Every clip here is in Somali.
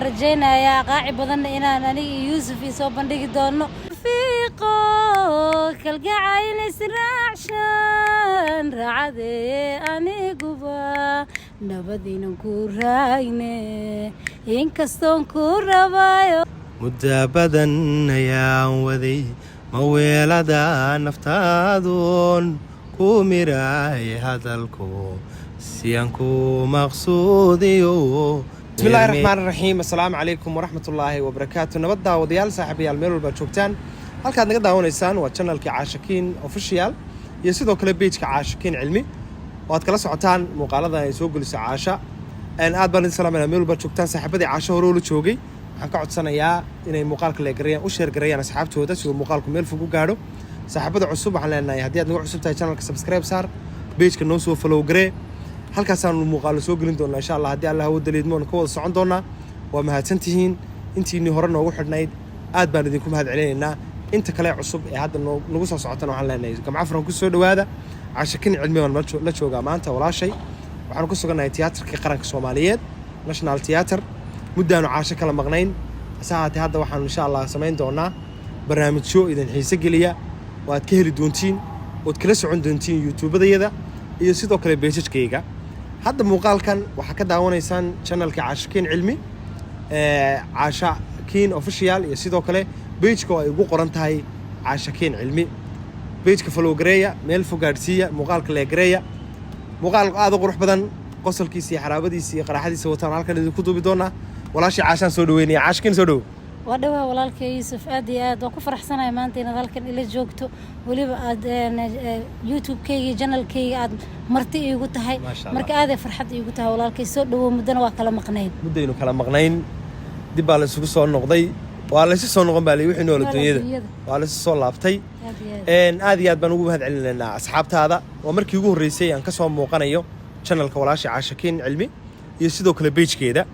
waxaan rajaynayaa qaaci badan inaan aniga Yuusuf soo bandhigi doono fiiqo kalgacayl israacshan raacade aniguba nabadiinan ku raayne inkastoon ku rabayo muddo badan ayaan waday maweelada naftaadoon ku miraay hadalko siyanku maqsuudiyo bismillaahi raxmaani raxiim assalaamu calaykum waraxmatullaahi wabarakaatu nabad daawadayaal saaxiibayaal meel walba joogtaan halkaad naga daawanaysaan waa channelkii caashakiin official iyo sidoo kale page-ka caashakiin cilmi oo aad kala socotaan muuqaaladan ay soo geliso caasha aad baan idin salaamaynaa meel walba joogtaan saaxiibadii caasho hore ula joogay waxaan ka codsanayaa inay muuqaalka leegareeyaan u sheer gareeyaan asxaabtooda si uu muuqaalku meel fog u gaadho saaxiibada cusub waxaan leenahay haddii aad nagu cusub tahay channelka subscribe saar page-ka noo soo follow garee halkaasaanu muuqaalo soo gelin doonaa insha Allah haddii Allah uu daliidmo ka wada socon doonaa waa mahadsantihiin intiinii hore noogu xidhnayd aad baan idinku mahad celinaynaa inta kale cusub ee hadda nagu soo socotana waxaan leenahay gamca furan ku soo dhawaada caashakiin cilmi waan la joogaa maanta walaashay waxaanu ku suganahay tiyaatarkii qaranka Soomaaliyeed National Theatre muddaanu caasho kala maqnayn saacadii hadda waxaan insha Allah samayn doonaa barnaamijyo idin xiiso geliya oo aad ka heli doontiin oo kala socon doontiin YouTube-adayada iyo sidoo kale page-kayga hadda muuqaalkan waxa ka daawanaysaan channelka caashakiin cilmi caashakiin official iyo sidoo kale page-ka ay ugu qoran tahay caashakiin cilmi page-ka follow gareeya meel fogaadsiya muuqaalka le gareeya muuqaal aad u qurux badan qosolkiisa iyo xaraabadiisa iyo qaraxadiisa wataan halkan idinku duubi doonaa walaashii caashaan soo dhaweynaya caashakiin soo dhaw wadhawa walaalkay Yuusuf aad iyo aad waan ku faraxsanahay maanta inaad halkan ila joogto waliba aad YouTube-kayga channel-kayga aad marti iigu tahay marka aad ay farxad iigu tahay walaalkay soo dhawo muddana waa kala maqnayn muddaynu kala maqnayn dib baa la isugu soo noqday waa la soo noqon baa wixii nool dunyada waa la soo laabtay aad iyo aad baan ugu mahad celinaynaa asxaabtaada waa markii ugu horeysay aan ka soo muuqanayo channelka walaashii caashakiin cilmi iyo sidoo kale page-keeda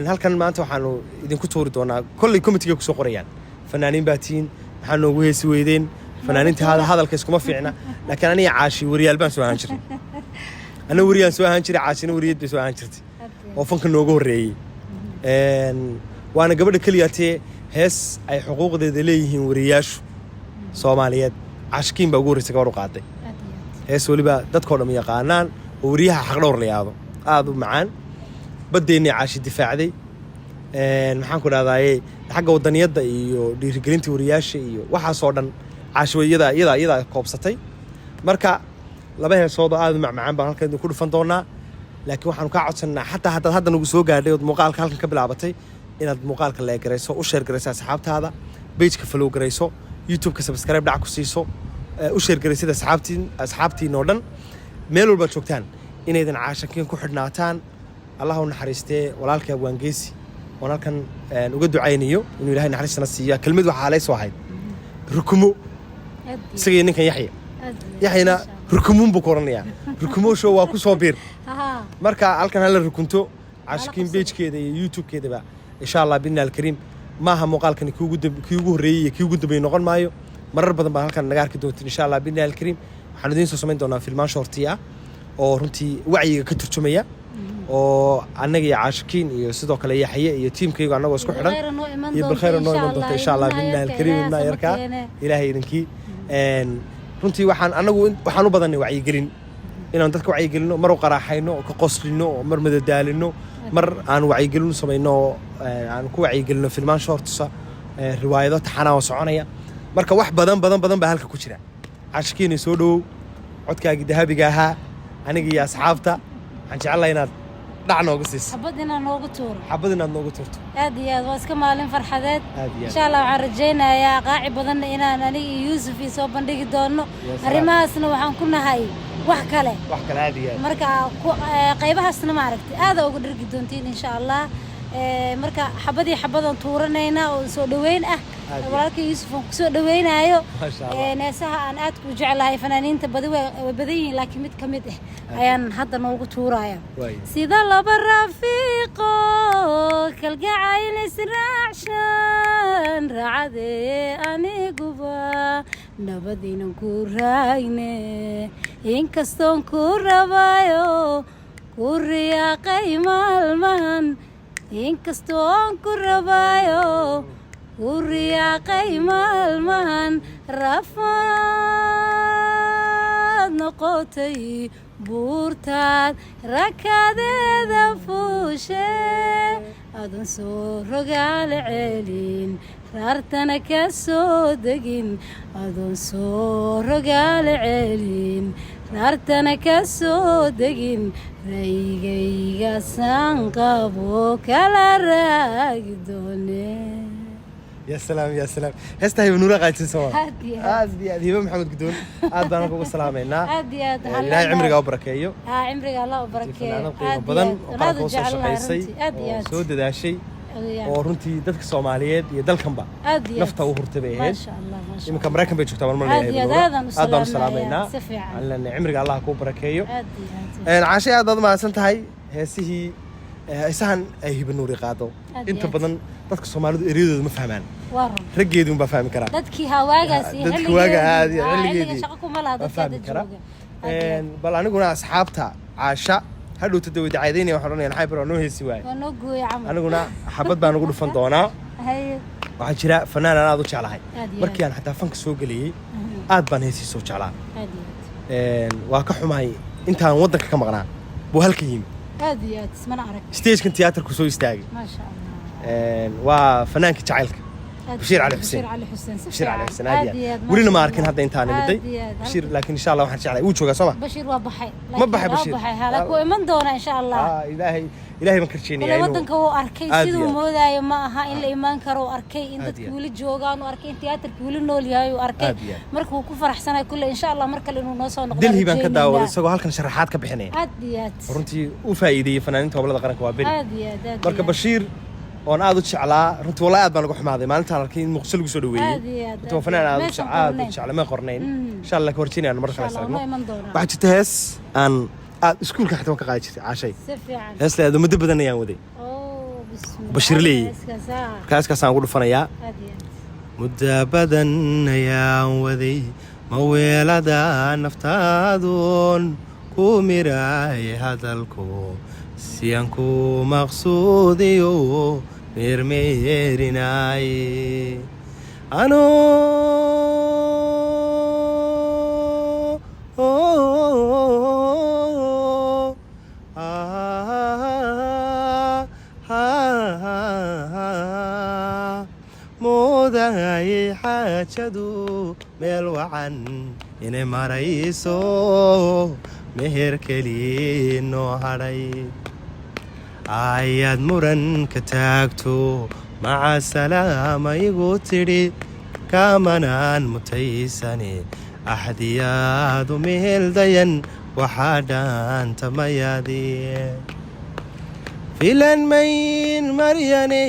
halkan maanta waxaanu idinku tuuri doonaa kulli committee ku soo qorayaan fanaaniin baatiin waxaan noogu heesi weydeen fanaaniinta hadalka iskuma fiicna laakiin aniga caashi wariyaal baan soo ahaan jiray ana wariyaan soo ahaan jiray caashina wariyad bay soo ahaan jirtay oo fanka noogu horeeyay waana gabadha kaliyaatee hees ay xuquuqdeeda leeyihiin wariyaashu Soomaaliyeed caashakiin baa ugu horeysay gabadh u qaaday hees waliba dadkoo dhan yaqaanaan oo wariyaha xaq dhowr la yaado aad u macaan baddeena caashi difaacday maxaan ku dhahdaaye xagga wadaniyada iyo dhiirigelinta wariyaasha iyo waxa soo dhan caashiyada koobsatay marka laba heesood aad u macaan baan halkan ku dhufan doonaa laakiin waxaan ka codsanaa xataa hadda nagu soo gaadhay oo muuqaalka halkan ka bilaabatay inaad muuqaalka la gareyso u share gareyso asxaabtaada page-ka follow gareyso YouTube-ka subscribe dhac ku siiso u share gareyso asxaabtiin oo dhan meel walba joogtaan inaydan caashakiin ku xidhnaataan الله ونحرسته ولالك أبوان جيسي ولكن نقدر عينيو إنه إلهي نحرسنا سيا كلمة وحالي واحد ركمو سجين كان يحيى ركمون بكورنيا ركمو شو واقو صابير مركا على هلا ركنتو عشكين بيج كده يوتيوب كده بقى إن شاء الله بينا الكريم ما هم قال كان كيوجو ري كيوجو بينقل مايو مرة بدن بقى كان نجار كده إن شاء الله بينا الكريم حندين سوسمين دونا في المانشورتيا أو رنتي وعي كترتمية oo anaga iyo caashakiin iyo sidoo kale yaxye iyo teamkayga anaga isku xidhan iyo bilkhayr noo iman doonto insha Allah binnaal kariim naayarka ilaahay idinkii runtii waxaan u badanay wacyi gelin inaan dadka wacyi gelino mar u qaraaxayno ka qoslino mar madadaalino mar aan wacyi gelin sameeyno aan ku wacyi gelino filmaan shorts riwaayado taxanaa soconaya marka wax badan baa halka ku jira caashakiin soo dhaw codkaaga dahabiga ahaa aniga iyo asxaabta waxaan jecelahay inaad دعنا وقصيص حبدنا نوقتور حبدنا نوقتور هذه واسك مالين فرحات إن شاء الله عرجينا يا قاعد بدنا إنا نلي يوسف يسوي بندق دونه رماسنا وحن كنا هاي وحكله هذه مركا قيبها السنة ما عرفت هذا وقدر قدونتين إن شاء الله مركا حبدنا طورنا وسودوين ولكن يوسف سودوين أيو ناسها أن أتكو جعلها فنانين تبدي لكن متكمد أيان هذا نوقتور أيام سيدا الله بالرفيقو كالقعين سرعشان رعدي أني قبا نبدين كورايني إنكستون كورابايو كوريا قيمة المهن inkastoo aan ku rabaayo ku riyaaqay maalmahan rafaad noqotay buurtaad rakadeeda fuushe adan soo rogaal celin raartana ka soo degin adan soo rogaal celin raartana ka soo degin raygayga sanqabo kala raagi doone يا سلام يا سلام هسه هي بنورة قاعدة سوا هذه هبة محمد قدون هذا أنا بقول سلامينا لا عمرك أو بركيو عمرك الله وبركيه بدن وقال قوس شقيسي سود ذا شيء ورنتي دتك الصوماليات يدل كمبا نفطه وهرتبه ما شاء الله ما شاء الله يمكن مركب بيجوا تمام هذا سلامينا لأن عمرك الله كوب بركيو العشاء هذا ما سنتهاي هسه إسان أيه بنوري قادو أنت بدن dadka Soomaalidu eriyadooda ma fahmaan raggeedu ma fahmi karaan dadkii hawaagaasi xilligeedii shaqo kuma laha dadka bal aniguna asxaabta caasha hadhow tadawada caydeenay waxaan oranayaan xaybar oo noo heesi waay waa noo gooyay camal aniguna xabad baan ugu dhufan doonaa waxaa jira fanaan aan aad u jeclahay markii aan xataa fanka soo galiyay aad baan heesi soo jeclaa waa ka xumahay intaan wadanka ka maqnaa buu halka yimi aad iyo aad ismana arag stage-kan tiyaatarku soo istaagay ma sha Allah وفنانك جعلك بشير علي حسين بشير علي حسين هذه ولنا ما أركن هذا إنتان مدي بشير لكن إن شاء الله وحنا شعلي وجهه سما بشير وضحي ما بحي بشير هلا كوي من دونه إن شاء الله إلهي ما كرشيني يعني ودنك هو أركي سيدو مودا يما ها إلا إيمان كرو أركي إنت تقولي جوجان وأركي تياتر تقولي نولي هاي وأركي مركو كفر حسنا كله إن شاء الله مركل إنه نوصل نقدر دل هي بان كدا وسقوا هالكن شرحات كبحنين عاديات ورنتي وفائدة فنانين توبلا قرنك وابل عاديات مركب بشير وأنا أدو تشعلا رنت والله أد بانقول حماضي ما أنت لكن مغسل جسدوي أنت وفنان أدو تشعلا ما قرنين إن شاء الله كورتيني أنا مرة خلاص بعد تهس أن سكول كحتى ما قاعد عشي هس لا هذا مدة بدنا يا ودي بشير لي كاس كاس أقول فنايا مدة بدنا يا ودي مويلا دا نفتادون كوميراي هذا الكو سيانكو مقصوديو ميرميريناي أنو موداي حاجدو ملوعن إني مريسو مهر كلينو هراي ayaad muran ka taagto maca salaama igu tidhi kaamanaan mutaysane axdiyaadu meheldayan waxaa dhaanta mayaadie filan mayn maryane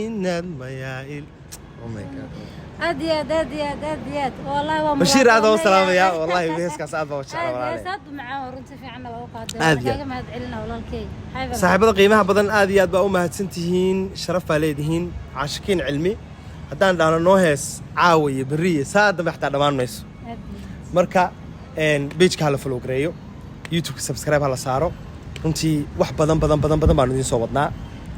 inaad mayaa'il أديات والله وما بشير هذا والسلام يا والله بيسك أسعد وشعر والله أسعد معاه ورنت في عنا وقاد ما هدعلنا ولا الكي صاحب قيمها بدن أديات بأمها تنتهين شرف عليهن عاشقين علمي حتى عندنا نوهس عاوي بريه ساد محتاج دمان ميس مركا إن بيج كهلا فلو قريو يوتيوب سبسكرايب على سارو رنتي واحد بدن بانودين صوتنا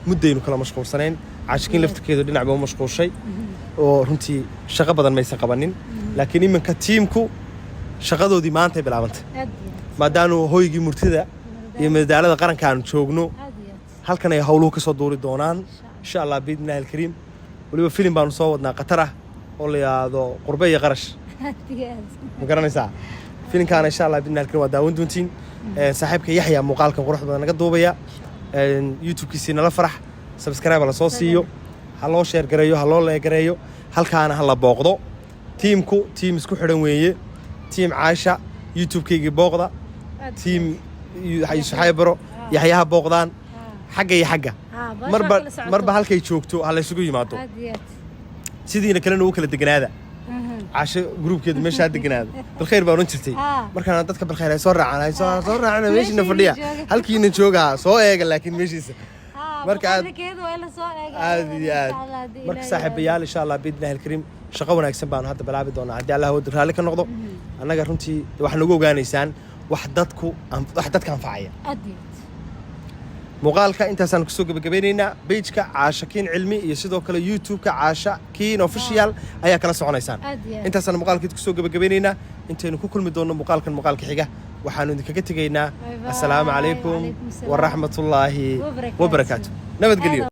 مدينو كلا مشغول سنين عاشقين لفت كيدو دين عبوا مشغول شيء ورنتي شقة بدن ما يسقبنين لكن من كتيمكو شقة دودي ما أنت بلعبنت ما دانو هو يجي مرتدى يمدى على القرن كانوا شوقنو هل كان يحاولوا كصدور الدونان إن شاء الله بإذن الله الكريم ولو فيلم بانو صوتنا قطرة ولا هذا قربية قرش مقرن ساعة فيلم كان إن شاء الله بإذن الله الكريم وداون دونتين صاحبك يحيى مقالك وروح بدنا قدوبيا يوتيوب كيسينا لفرح سبسكرايب على صوصيو هلو شير قريو هلو لا قريو هل كان هلا بوقدو تيمكو تيم اسكو خيرن ويه تيم عايشه يوتيوب كيغي بوقدا تيم حيبرو يحياها بوقدان حقا مربا halkay joogto hal isugu yimaado sidiina kale noo kala deganaada عاش جروب كده مش هاد جناد بالخير بارونتي مركنا dadka بالخير ay soo raacana meeshina fadhiya halkiina jooga soo eega laakiin meeshiisa marka marka saaxiibayaal insha Allah bidna الكريم shaqo wanaagsan baan hadda bilaabi doonaa hadii Allah uu raali ka noqdo anaga runtii wax nagu ogaanaysaan wax dadka anfacaya muuqaalka intaasaan kusoo gabagabaynaynaa pageka caashakiin cilmi iyo sidoo kale youtube-ka caashakiin official ayaa kala soconaysaan intaasaan muuqaalkeed kusoo gabagabaynaynaa intaynu ku kulmi doonno muuqaalka xiga waxaanu idinkaga tegaynaa assalaamu calaykum waraxmatullaahi wabarakaatu nabadgelyo